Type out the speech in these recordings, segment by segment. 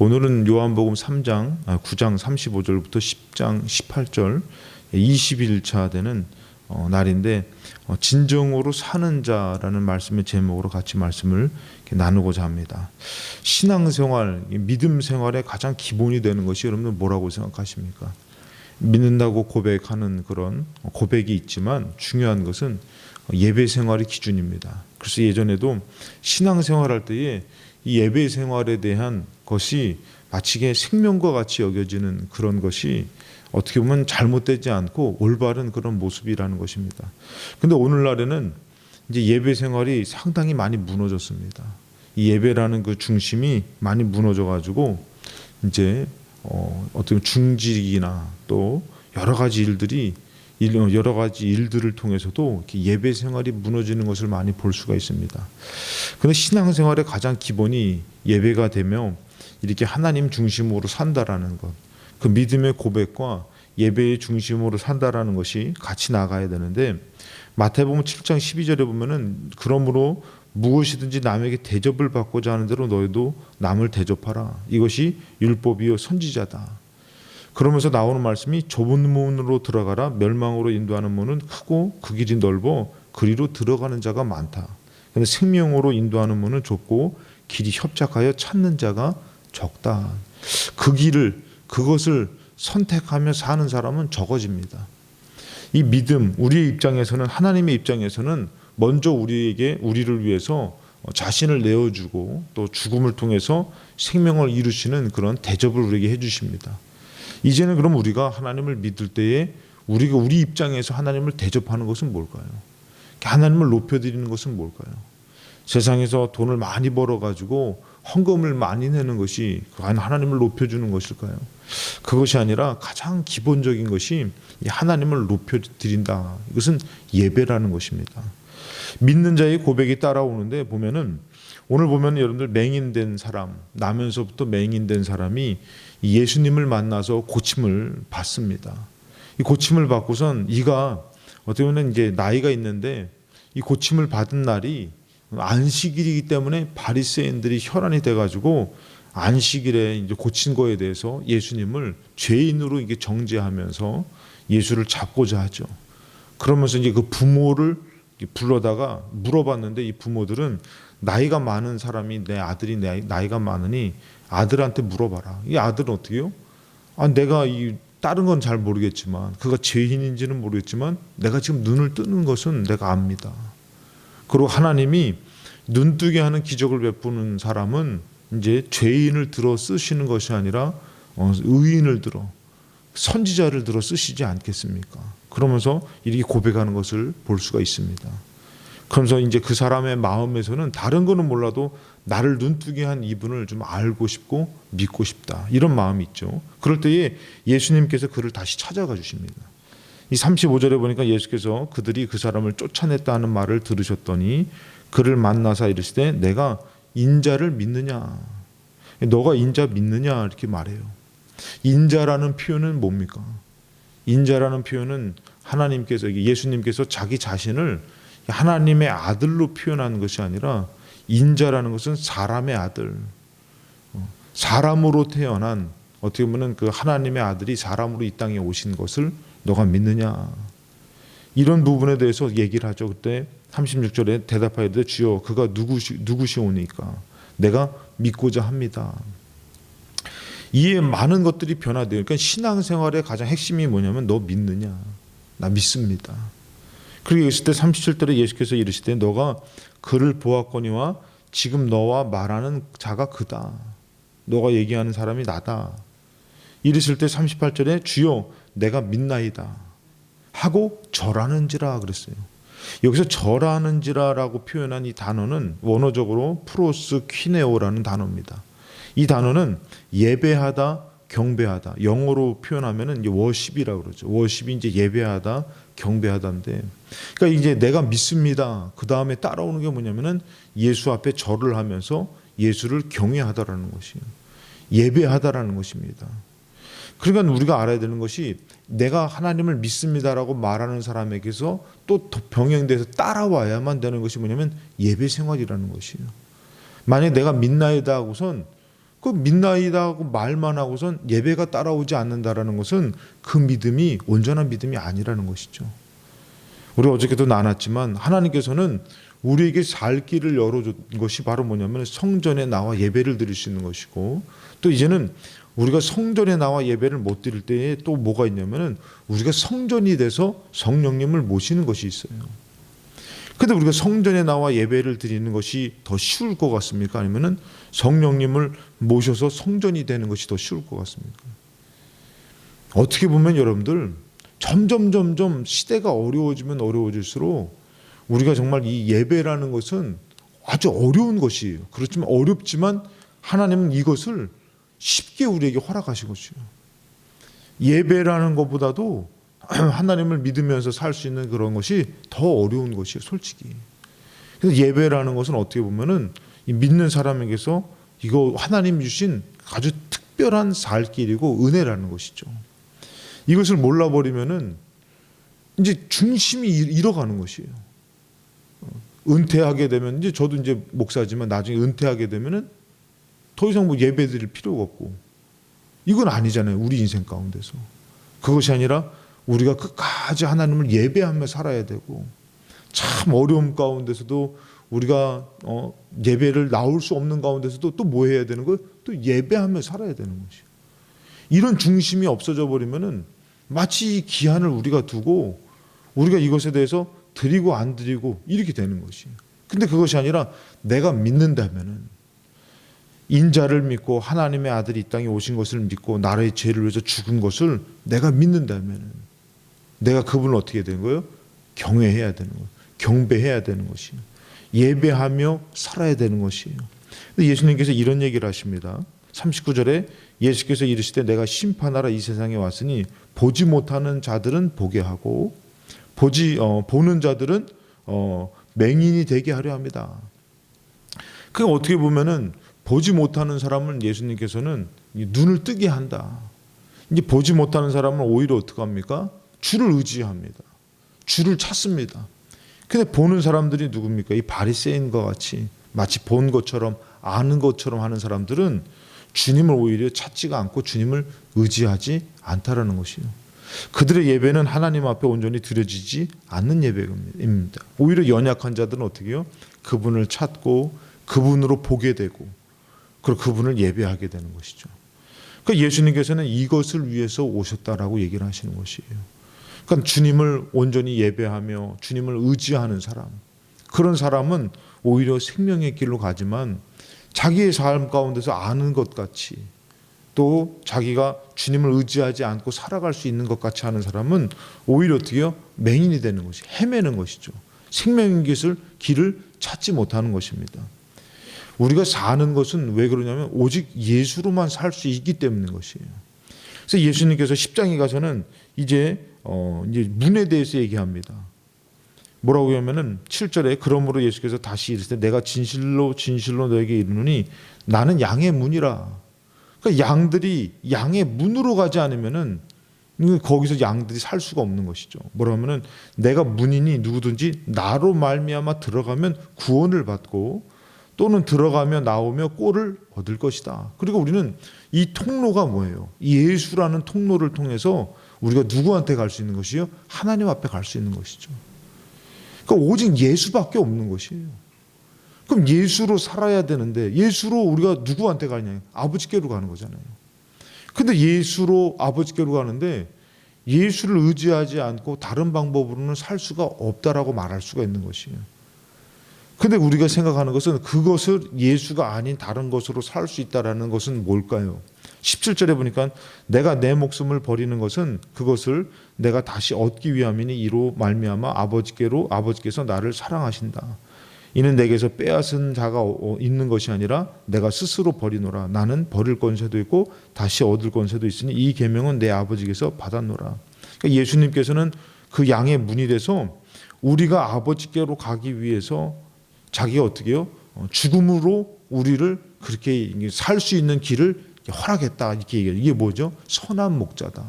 오늘은 요한복음 3장 9장 35절부터 10장 18절 20일차 되는 날인데 진정으로 사는 자라는 말씀의 제목으로 같이 말씀을 나누고자 합니다. 신앙생활, 믿음 생활의 가장 기본이 되는 것이 여러분들 뭐라고 생각하십니까? 믿는다고 고백하는 그런 고백이 있지만 중요한 것은 예배 생활의 기준입니다. 그래서 예전에도 신앙생활할 때에 이 예배 생활에 대한 것이 마치 생명과 같이 여겨지는 그런 것이 어떻게 보면 잘못되지 않고 올바른 그런 모습이라는 것입니다. 근데 오늘날에는 이제 예배 생활이 상당히 많이 무너졌습니다. 이 예배라는 그 중심이 많이 무너져 가지고 이제 어떤 중직이나 또 여러 가지 일들을 통해서도 예배 생활이 무너지는 것을 많이 볼 수가 있습니다. 그런데 신앙생활의 가장 기본이 예배가 되며 이렇게 하나님 중심으로 산다라는 것, 그 믿음의 고백과 예배의 중심으로 산다라는 것이 같이 나가야 되는데, 마태복음 7장 12절에 보면은 그러므로 무엇이든지 남에게 대접을 받고자 하는 대로 너희도 남을 대접하라. 이것이 율법이요 선지자다. 그러면서 나오는 말씀이 좁은 문으로 들어가라. 멸망으로 인도하는 문은 크고 그 길이 넓어 그리로 들어가는 자가 많다. 그런데 생명으로 인도하는 문은 좁고 길이 협착하여 찾는 자가 적다. 그것을 선택하며 사는 사람은 적어집니다. 이 믿음, 우리의 입장에서는, 하나님의 입장에서는 먼저 우리를 위해서 자신을 내어주고 또 죽음을 통해서 생명을 이루시는 그런 대접을 우리에게 해주십니다. 이제는 그럼 우리가 하나님을 믿을 때에 우리 입장에서 하나님을 대접하는 것은 뭘까요? 하나님을 높여드리는 것은 뭘까요? 세상에서 돈을 많이 벌어가지고 헌금을 많이 내는 것이 하나님을 높여주는 것일까요? 그것이 아니라 가장 기본적인 것이 하나님을 높여드린다. 이것은 예배라는 것입니다. 믿는 자의 고백이 따라오는데 보면은, 오늘 보면 여러분들 맹인된 사람, 나면서부터 맹인된 사람이 예수님을 만나서 고침을 받습니다. 이 고침을 받고선 이가 어떻게 보면 이제 나이가 있는데 이 고침을 받은 날이 안식일이기 때문에 바리새인들이 혈안이 돼가지고 안식일에 이제 고친 거에 대해서 예수님을 죄인으로 이게 정죄하면서 예수를 잡고자 하죠. 그러면서 이제 그 부모를 불러다가 물어봤는데, 이 부모들은 나이가 많은 사람이, 내 아들이 나이가 많으니 아들한테 물어봐라. 이 아들은 어떻게 해요? 내가 다른 건 잘 모르겠지만, 그가 죄인인지는 모르겠지만 내가 지금 눈을 뜨는 것은 내가 압니다. 그리고 하나님이 눈뜨게 하는 기적을 베푸는 사람은 이제 죄인을 들어 쓰시는 것이 아니라 의인을 들어, 선지자를 들어 쓰시지 않겠습니까? 그러면서 이렇게 고백하는 것을 볼 수가 있습니다. 그러면서 이제 그 사람의 마음에서는 다른 거는 몰라도 나를 눈뜨게 한 이분을 좀 알고 싶고 믿고 싶다, 이런 마음이 있죠. 그럴 때에 예수님께서 그를 다시 찾아가 주십니다. 이 35절에 보니까 예수께서 그들이 그 사람을 쫓아냈다 하는 말을 들으셨더니 그를 만나사 이르시되 내가 인자를 믿느냐, 너가 인자 믿느냐, 이렇게 말해요. 인자라는 표현은 뭡니까? 인자라는 표현은 하나님께서, 예수님께서 자기 자신을 하나님의 아들로 표현하는 것이 아니라, 인자라는 것은 사람의 아들, 사람으로 태어난, 어떻게 보면 그 하나님의 아들이 사람으로 이 땅에 오신 것을 너가 믿느냐, 이런 부분에 대해서 얘기를 하죠. 그때 36절에 대답하여되 주여 그가 누구시오니까 내가 믿고자 합니다. 이에 많은 것들이 변화돼요. 그러니까 신앙생활의 가장 핵심이 뭐냐면 너 믿느냐, 나 믿습니다. 그리고 있을 때 37절에 예수께서 이르시되 너가 그를 보았거니와 지금 너와 말하는 자가 그다. 너가 얘기하는 사람이 나다. 이르실 때 38절에 주여 내가 믿나이다 하고 절하는지라 그랬어요. 여기서 절하는지라라고 표현한 이 단어는 원어적으로 프로스 퀴네오라는 단어입니다. 이 단어는 예배하다, 경배하다, 영어로 표현하면은 이제 워십이라고 그러죠. 워십이 이제 예배하다, 경배하다인데, 그러니까 이제 내가 믿습니다. 그 다음에 따라오는 게 뭐냐면은 예수 앞에 절을 하면서 예수를 경외하다라는 것이에요. 예배하다라는 것입니다. 그러니까 우리가 알아야 되는 것이, 내가 하나님을 믿습니다라고 말하는 사람에게서 또 병행돼서 따라와야만 되는 것이 뭐냐면 예배 생활이라는 것이에요. 만약에 내가 믿나이다 하고선 그 믿나이다 하고 말만 하고선 예배가 따라오지 않는다라는 것은 그 믿음이 온전한 믿음이 아니라는 것이죠. 우리 어저께도 나눴지만 하나님께서는 우리에게 살 길을 열어준 것이 바로 뭐냐면 성전에 나와 예배를 드릴 수 있는 것이고, 또 이제는 우리가 성전에 나와 예배를 못 드릴 때에 또 뭐가 있냐면은 우리가 성전이 돼서 성령님을 모시는 것이 있어요. 근데 우리가 성전에 나와 예배를 드리는 것이 더 쉬울 것 같습니까? 아니면은 성령님을 모셔서 성전이 되는 것이 더 쉬울 것 같습니까? 어떻게 보면 여러분들 점점 시대가 어려워지면 어려워질수록 우리가 정말 이 예배라는 것은 아주 어려운 것이에요. 그렇지만 어렵지만 하나님은 이것을 쉽게 우리에게 허락하신 것이에요. 예배라는 것보다도 하나님을 믿으면서 살 수 있는 그런 것이 더 어려운 것이에요, 솔직히. 그래서 예배라는 것은 어떻게 보면은 이 믿는 사람에게서 이거 하나님 주신 아주 특별한 살 길이고 은혜라는 것이죠. 이것을 몰라버리면은 이제 중심이 잃어가는 것이에요. 은퇴하게 되면 이제 저도 이제 목사지만 나중에 은퇴하게 되면은 더 이상 뭐 예배 드릴 필요가 없고, 이건 아니잖아요, 우리 인생 가운데서. 그것이 아니라 우리가 끝까지 하나님을 예배하며 살아야 되고, 참 어려움 가운데서도 우리가 예배를 나올 수 없는 가운데서도 또 뭐 해야 되는 거예요? 또 예배하며 살아야 되는 것이에요. 이런 중심이 없어져 버리면은 마치 기한을 우리가 두고 우리가 이것에 대해서 드리고 안 드리고 이렇게 되는 것이에요. 근데 그것이 아니라 내가 믿는다면은, 인자를 믿고 하나님의 아들이 이 땅에 오신 것을 믿고 나라의 죄를 위해서 죽은 것을 내가 믿는다면은 내가 그분을 어떻게 되는 거예요? 경외해야 되는 거예요. 경배해야 되는 것이에요. 예배하며 살아야 되는 것이에요. 근데 예수님께서 이런 얘기를 하십니다. 39절에 예수께서 이르시되 내가 심판하러 이 세상에 왔으니 보지 못하는 자들은 보게 하고 보는 자들은 맹인이 되게 하려 합니다. 그러니까 어떻게 보면은 보지 못하는 사람은 예수님께서는 눈을 뜨게 한다. 이제 보지 못하는 사람은 오히려 어떻게 합니까? 주를 의지합니다. 주를 찾습니다. 근데 보는 사람들이 누굽니까? 이 바리새인과 같이 마치 본 것처럼 아는 것처럼 하는 사람들은 주님을 오히려 찾지가 않고 주님을 의지하지 않다라는 것이에요. 그들의 예배는 하나님 앞에 온전히 드려지지 않는 예배입니다. 오히려 연약한 자들은 어떻게 해요? 그분을 찾고 그분으로 보게 되고 그리고 그분을 예배하게 되는 것이죠. 그러니까 예수님께서는 이것을 위해서 오셨다라고 얘기를 하시는 것이에요. 그러니까 주님을 온전히 예배하며 주님을 의지하는 사람, 그런 사람은 오히려 생명의 길로 가지만 자기의 삶 가운데서 아는 것 같이 또 자기가 주님을 의지하지 않고 살아갈 수 있는 것 같이 하는 사람은 오히려 어떻게 해요? 맹인이 되는 것이, 헤매는 것이죠. 생명의 길을 찾지 못하는 것입니다. 우리가 사는 것은 왜 그러냐면 오직 예수로만 살 수 있기 때문인 것이에요. 그래서 예수님께서 10장에 가서는 이제 문에 대해서 얘기합니다. 뭐라고 하면은 7절에 그러므로 예수께서 다시 이르시되 내가 진실로 너에게 이르노니 나는 양의 문이라. 그러니까 양들이 양의 문으로 가지 않으면은 거기서 양들이 살 수가 없는 것이죠. 뭐라 하면은 내가 문이니 누구든지 나로 말미암아 들어가면 구원을 받고 또는 들어가며 나오며 꼴을 얻을 것이다. 그리고 우리는 이 통로가 뭐예요? 예수라는 통로를 통해서 우리가 누구한테 갈 수 있는 것이요? 하나님 앞에 갈 수 있는 것이죠. 그러니까 오직 예수밖에 없는 것이에요. 그럼 예수로 살아야 되는데 예수로 우리가 누구한테 가냐? 아버지께로 가는 거잖아요. 근데 예수로 아버지께로 가는데 예수를 의지하지 않고 다른 방법으로는 살 수가 없다라고 말할 수가 있는 것이에요. 근데 우리가 생각하는 것은 그것을 예수가 아닌 다른 것으로 살 수 있다라는 것은 뭘까요? 17절에 보니까 내가 내 목숨을 버리는 것은 그것을 내가 다시 얻기 위함이니 이로 말미암아 아버지께서 나를 사랑하신다. 이는 내게서 빼앗은 자가 있는 것이 아니라 내가 스스로 버리노라. 나는 버릴 권세도 있고 다시 얻을 권세도 있으니 이 계명은 내 아버지께서 받았노라. 그러니까 예수님께서는 그 양의 문이 돼서 우리가 아버지께로 가기 위해서 자기가 어떻게 해요? 죽음으로 우리를 그렇게 살 수 있는 길을 허락했다 이렇게 얘기해요. 이게 뭐죠? 선한 목자다.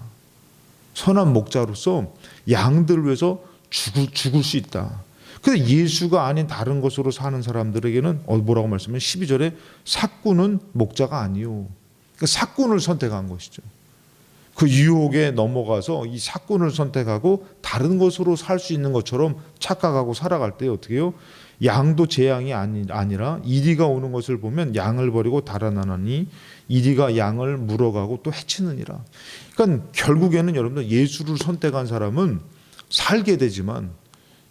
선한 목자로서 양들을 위해서 죽을 수 있다. 근데 예수가 아닌 다른 것으로 사는 사람들에게는 뭐라고 말씀하면 12절에 삭군은 목자가 아니요. 그러니까 삭군을 선택한 것이죠. 그 유혹에 넘어가서 이 삭군을 선택하고 다른 것으로 살 수 있는 것처럼 착각하고 살아갈 때 어떻게 해요? 양도 제 양이 아니라 이리가 오는 것을 보면 양을 버리고 달아나니 이리가 양을 물어가고 또 해치느니라. 그러니까 결국에는 여러분들 예수를 선택한 사람은 살게 되지만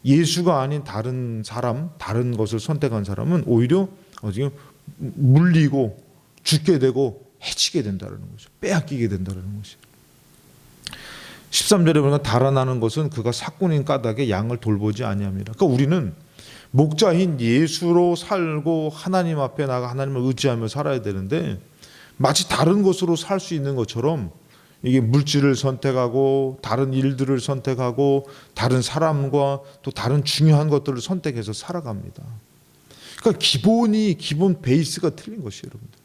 예수가 아닌 다른 사람, 다른 것을 선택한 사람은 오히려 어떻게 물리고 죽게 되고 해치게 된다는 거죠. 빼앗기게 된다는 것이죠. 13절에 보니까 달아나는 것은 그가 삭군인 까닭에 양을 돌보지 아니함이라. 그러니까 우리는 목자인 예수로 살고 하나님 앞에 나가 하나님을 의지하며 살아야 되는데 마치 다른 것으로 살 수 있는 것처럼 이게 물질을 선택하고 다른 일들을 선택하고 다른 사람과 또 다른 중요한 것들을 선택해서 살아갑니다. 그러니까 기본 베이스가 틀린 것이에요, 여러분들.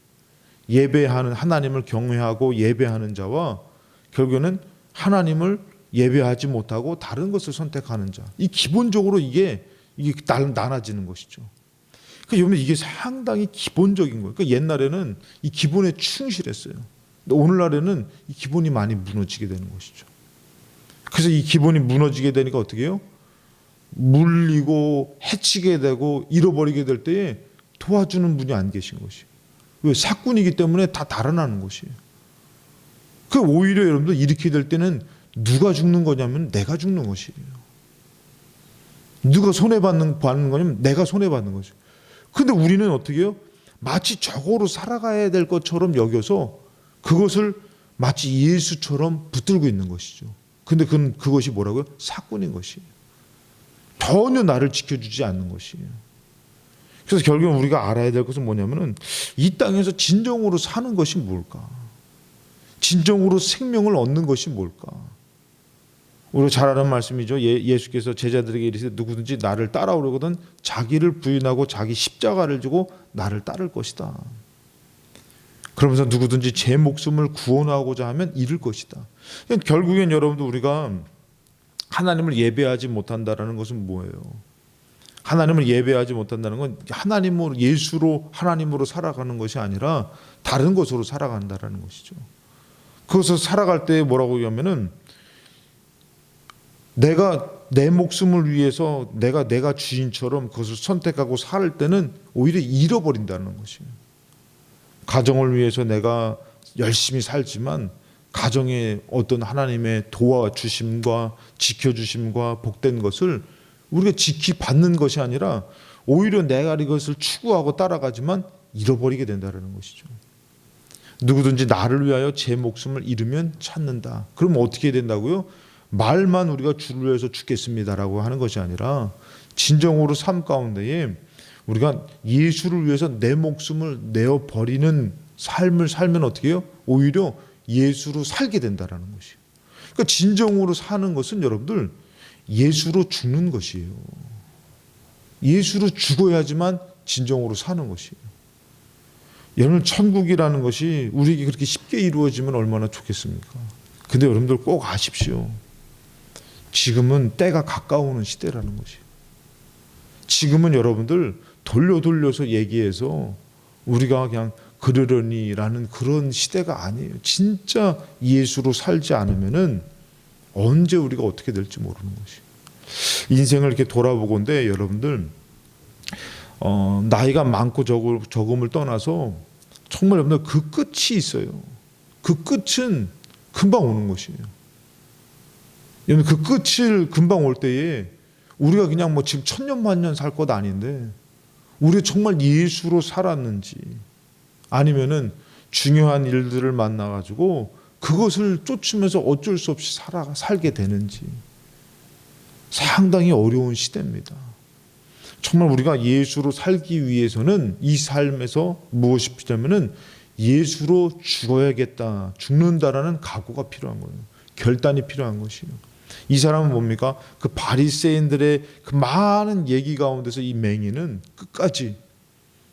예배하는 하나님을 경외하고 예배하는 자와 결국에는 하나님을 예배하지 못하고 다른 것을 선택하는 자. 이 기본적으로 이게 나눠지는 것이죠. 그러니까 여러분 이게 상당히 기본적인 거예요. 그러니까 옛날에는 이 기본에 충실했어요. 근데 오늘날에는 이 기본이 많이 무너지게 되는 것이죠. 그래서 이 기본이 무너지게 되니까 어떻게 해요? 물리고 해치게 되고 잃어버리게 될 때에 도와주는 분이 안 계신 것이에요. 왜? 삭군이기 때문에 다 달아나는 것이에요. 그 오히려 여러분들 이렇게 될 때는 누가 죽는 거냐면 내가 죽는 것이에요. 누가 손해받는 거냐면 내가 손해받는 거죠. 근데 우리는 어떻게 해요? 마치 저거로 살아가야 될 것처럼 여겨서 그것을 마치 예수처럼 붙들고 있는 것이죠. 근데 그것이 뭐라고요? 삭군인 것이에요. 전혀 나를 지켜주지 않는 것이에요. 그래서 결국은 우리가 알아야 될 것은 뭐냐면은 이 땅에서 진정으로 사는 것이 뭘까? 진정으로 생명을 얻는 것이 뭘까? 우리가 잘 아는 말씀이죠. 예수께서 제자들에게 이르시되 누구든지 나를 따라오려거든 자기를 부인하고 자기 십자가를 지고 나를 따를 것이다. 그러면서 누구든지 제 목숨을 구원하고자 하면 잃을 것이다. 결국엔 여러분들 우리가 하나님을 예배하지 못한다라는 것은 뭐예요? 하나님을 예배하지 못한다는 건 하나님으로 예수로 하나님으로 살아가는 것이 아니라 다른 것으로 살아간다라는 것이죠. 그것을 살아갈 때 뭐라고 하면은 내가 내 목숨을 위해서 내가 주인처럼 그것을 선택하고 살 때는 오히려 잃어버린다는 것이에요. 가정을 위해서 내가 열심히 살지만 가정에 어떤 하나님의 도와주심과 지켜주심과 복된 것을 우리가 지키받는 것이 아니라 오히려 내가 이것을 추구하고 따라가지만 잃어버리게 된다는 것이죠. 누구든지 나를 위하여 제 목숨을 잃으면 찾는다. 그럼 어떻게 된다고요? 말만 우리가 주를 위해서 죽겠습니다라고 하는 것이 아니라 진정으로 삶 가운데에 우리가 예수를 위해서 내 목숨을 내어버리는 삶을 살면 어떻게 해요? 오히려 예수로 살게 된다는 것이에요. 그러니까 진정으로 사는 것은 여러분들 예수로 죽는 것이에요. 예수로 죽어야지만 진정으로 사는 것이에요. 여러분 천국이라는 것이 우리에게 그렇게 쉽게 이루어지면 얼마나 좋겠습니까? 근데 여러분들 꼭 아십시오. 지금은 때가 가까우는 시대라는 것이에요. 지금은 여러분들 돌려서 얘기해서 우리가 그냥 그러려니라는 그런 시대가 아니에요. 진짜 예수로 살지 않으면은 언제 우리가 어떻게 될지 모르는 것이에요. 인생을 이렇게 돌아보건데 여러분들 나이가 많고 적음을 떠나서 정말 여러분들 그 끝이 있어요. 그 끝은 금방 오는 것이에요. 그 끝을 금방 올 때에 우리가 그냥 뭐 지금 천년만년 살 것 아닌데 우리가 정말 예수로 살았는지 아니면은 중요한 일들을 만나가지고 그것을 쫓으면서 어쩔 수 없이 살게 되는지 상당히 어려운 시대입니다. 정말 우리가 예수로 살기 위해서는 이 삶에서 무엇이 필요하면은 예수로 죽어야겠다, 죽는다라는 각오가 필요한 거예요. 결단이 필요한 것이에요. 이 사람은 뭡니까? 그 바리새인들의 그 많은 얘기 가운데서 이 맹인은 끝까지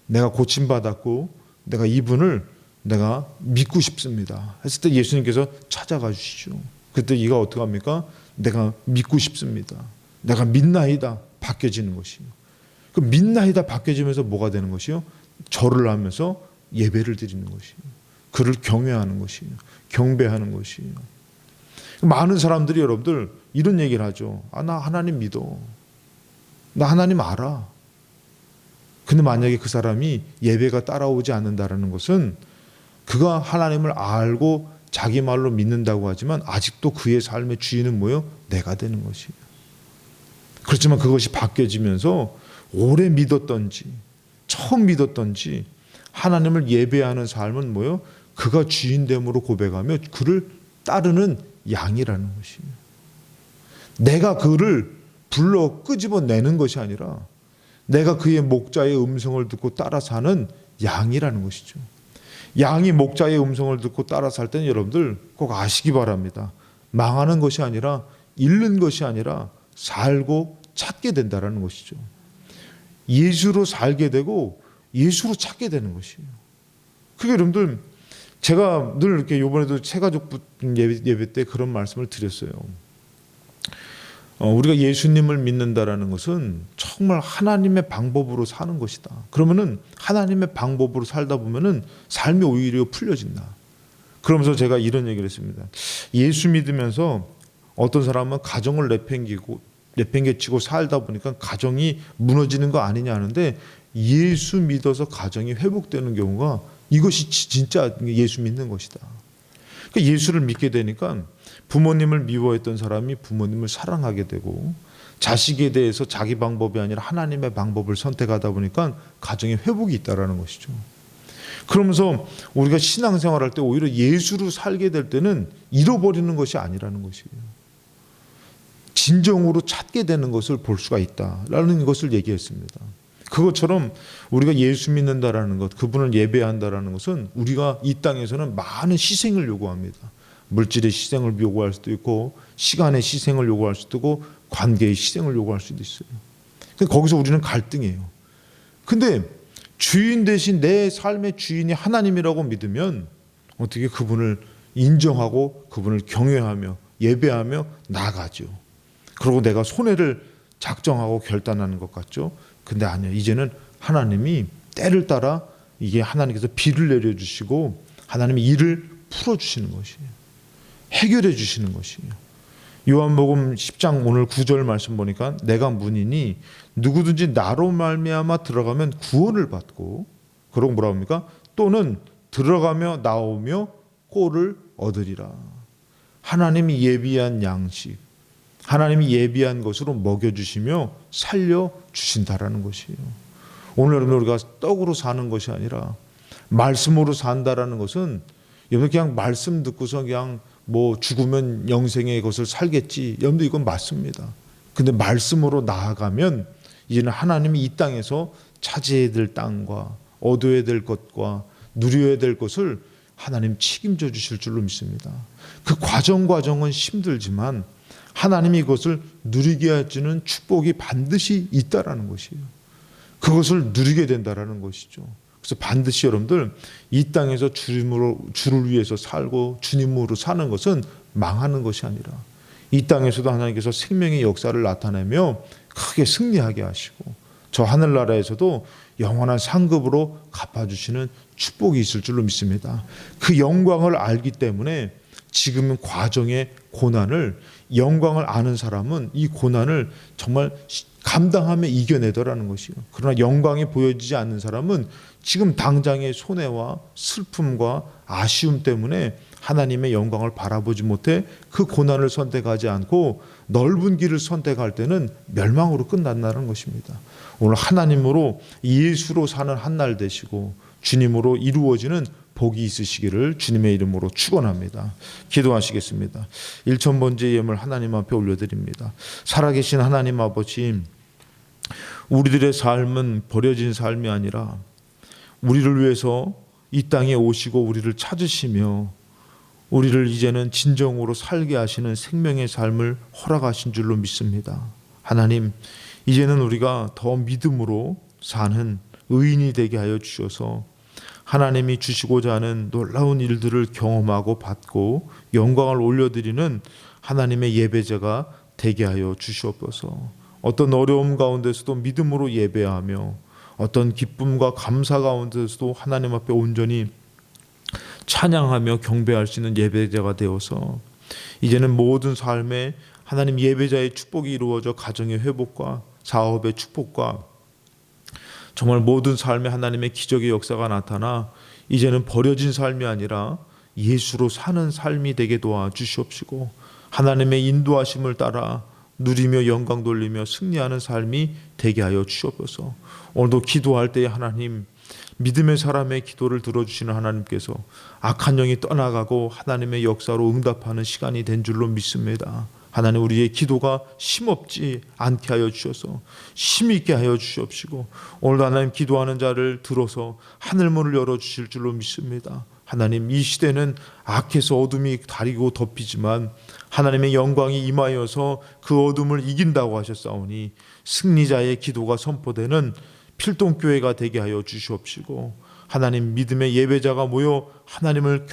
내가 고침받았고 내가 이분을 내가 믿고 싶습니다 했을 때 예수님께서 찾아가 주시죠. 그때 이가 어떻게 합니까? 내가 믿고 싶습니다. 내가 믿나이다. 바뀌어지는 것이요. 그 midnight이 바뀌어지면서 뭐가 되는 것이요? 절을 하면서 예배를 드리는 것이요. 그를 경외하는 것이요. 경배하는 것이요. 많은 사람들이 여러분들 이런 얘기를 하죠. 나 하나님 믿어. 나 하나님 알아. 근데 만약에 그 사람이 예배가 따라오지 않는다라는 것은 그가 하나님을 알고 자기 말로 믿는다고 하지만 아직도 그의 삶의 주인은 뭐예요? 내가 되는 것이에요. 그렇지만 그것이 바뀌어지면서 오래 믿었던지 처음 믿었던지 하나님을 예배하는 삶은 뭐예요? 그가 주인됨으로 고백하며 그를 따르는 양이라는 것이에요. 내가 그를 불러 끄집어내는 것이 아니라 내가 그의 목자의 음성을 듣고 따라 사는 양이라는 것이죠. 양이 목자의 음성을 듣고 따라 살 때는 여러분들 꼭 아시기 바랍니다. 망하는 것이 아니라 잃는 것이 아니라 살고 찾게 된다는 것이죠. 예수로 살게 되고 예수로 찾게 되는 것이에요. 그게 여러분들 제가 늘 이렇게 이번에도 새가족 예배 때 그런 말씀을 드렸어요. 우리가 예수님을 믿는다라는 것은 정말 하나님의 방법으로 사는 것이다. 그러면은 하나님의 방법으로 살다 보면은 삶이 오히려 풀려진다. 그러면서 제가 이런 얘기를 했습니다. 예수 믿으면서 어떤 사람은 가정을 내팽개치고 살다 보니까 가정이 무너지는 거 아니냐 하는데 예수 믿어서 가정이 회복되는 경우가 이것이 진짜 예수 믿는 것이다. 그러니까 예수를 믿게 되니까 부모님을 미워했던 사람이 부모님을 사랑하게 되고 자식에 대해서 자기 방법이 아니라 하나님의 방법을 선택하다 보니까 가정에 회복이 있다라는 것이죠. 그러면서 우리가 신앙생활할 때 오히려 예수로 살게 될 때는 잃어버리는 것이 아니라는 것이에요. 진정으로 찾게 되는 것을 볼 수가 있다라는 것을 얘기했습니다. 그것처럼 우리가 예수 믿는다라는 것, 그분을 예배한다라는 것은 우리가 이 땅에서는 많은 희생을 요구합니다. 물질의 희생을 요구할 수도 있고 시간의 희생을 요구할 수도 있고 관계의 희생을 요구할 수도 있어요. 거기서 우리는 갈등이에요. 근데 주인 대신 내 삶의 주인이 하나님이라고 믿으면 어떻게 그분을 인정하고 그분을 경외하며 예배하며 나아가죠. 그리고 내가 손해를 작정하고 결단하는 것 같죠. 근데 아니요. 이제는 하나님이 때를 따라 이게 하나님께서 비를 내려주시고 하나님이 일을 풀어주시는 것이에요. 해결해 주시는 것이에요. 요한복음 10장 오늘 9절 말씀 보니까 내가 문이니 누구든지 나로 말미암아 들어가면 구원을 받고 그러고 뭐라고 합니까? 또는 들어가며 나오며 꼴을 얻으리라. 하나님이 예비한 양식, 하나님이 예비한 것으로 먹여주시며 살려주신다라는 것이에요. 오늘 여러분 우리가 떡으로 사는 것이 아니라 말씀으로 산다라는 것은 여러분 그냥 말씀 듣고서 그냥 뭐 죽으면 영생의 것을 살겠지. 여러분들 이건 맞습니다. 근데 말씀으로 나아가면 이제는 하나님이 이 땅에서 차지해야 될 땅과 얻어야 될 것과 누려야 될 것을 하나님 책임져 주실 줄로 믿습니다. 그 과정은 힘들지만 하나님이 이것을 누리게 해주는 축복이 반드시 있다라는 것이에요. 그것을 누리게 된다라는 것이죠. 그래서 반드시 여러분들 이 땅에서 주를 위해서 살고 주님으로 사는 것은 망하는 것이 아니라 이 땅에서도 하나님께서 생명의 역사를 나타내며 크게 승리하게 하시고 저 하늘나라에서도 영원한 상급으로 갚아주시는 축복이 있을 줄로 믿습니다. 그 영광을 알기 때문에 지금 과정의 고난을 영광을 아는 사람은 이 고난을 정말 감당하며 이겨내더라는 것이요. 그러나 영광이 보여지지 않는 사람은 지금 당장의 손해와 슬픔과 아쉬움 때문에 하나님의 영광을 바라보지 못해 그 고난을 선택하지 않고 넓은 길을 선택할 때는 멸망으로 끝난다는 것입니다. 오늘 하나님으로 예수로 사는 한 날 되시고 주님으로 이루어지는 복이 있으시기를 주님의 이름으로 축원합니다. 기도하시겠습니다. 1000번째 예물 하나님 앞에 올려드립니다. 살아계신 하나님 아버지, 우리들의 삶은 버려진 삶이 아니라 우리를 위해서 이 땅에 오시고 우리를 찾으시며 우리를 이제는 진정으로 살게 하시는 생명의 삶을 허락하신 줄로 믿습니다. 하나님, 이제는 우리가 더 믿음으로 사는 의인이 되게 하여 주셔서 하나님이 주시고자 하는 놀라운 일들을 경험하고 받고 영광을 올려드리는 하나님의 예배자가 되게 하여 주시옵소서. 어떤 어려움 가운데서도 믿음으로 예배하며 어떤 기쁨과 감사 가운데서도 하나님 앞에 온전히 찬양하며 경배할 수 있는 예배자가 되어서 이제는 모든 삶에 하나님 예배자의 축복이 이루어져 가정의 회복과 사업의 축복과 정말 모든 삶에 하나님의 기적의 역사가 나타나 이제는 버려진 삶이 아니라 예수로 사는 삶이 되게 도와주시옵시고 하나님의 인도하심을 따라 누리며 영광 돌리며 승리하는 삶이 되게 하여 주시옵소서. 오늘도 기도할 때에 하나님 믿음의 사람의 기도를 들어주시는 하나님께서 악한 영이 떠나가고 하나님의 역사로 응답하는 시간이 된 줄로 믿습니다. 하나님 우리의 기도가 힘없지 않게 하여 주셔서 힘있게 하여 주시옵시고 오늘도 하나님 기도하는 자를 들어서 하늘문을 열어주실 줄로 믿습니다. 하나님 이 시대는 악해서 어둠이 가리고 덮이지만 하나님의 영광이 임하여서 그 어둠을 이긴다고 하셨사오니 승리자의 기도가 선포되는 필동교회가 되게 하여 주시옵시고 하나님 믿음의 예배자가 모여 하나님을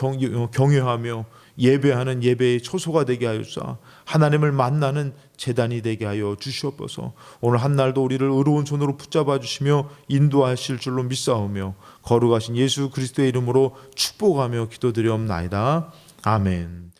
경외하며 예배하는 예배의 초소가 되게 하여서 하나님을 만나는 제단이 되게 하여 주시옵소서. 오늘 한날도 우리를 의로운 손으로 붙잡아 주시며 인도하실 줄로 믿사오며 거룩하신 예수 그리스도의 이름으로 축복하며 기도드리옵나이다. 아멘.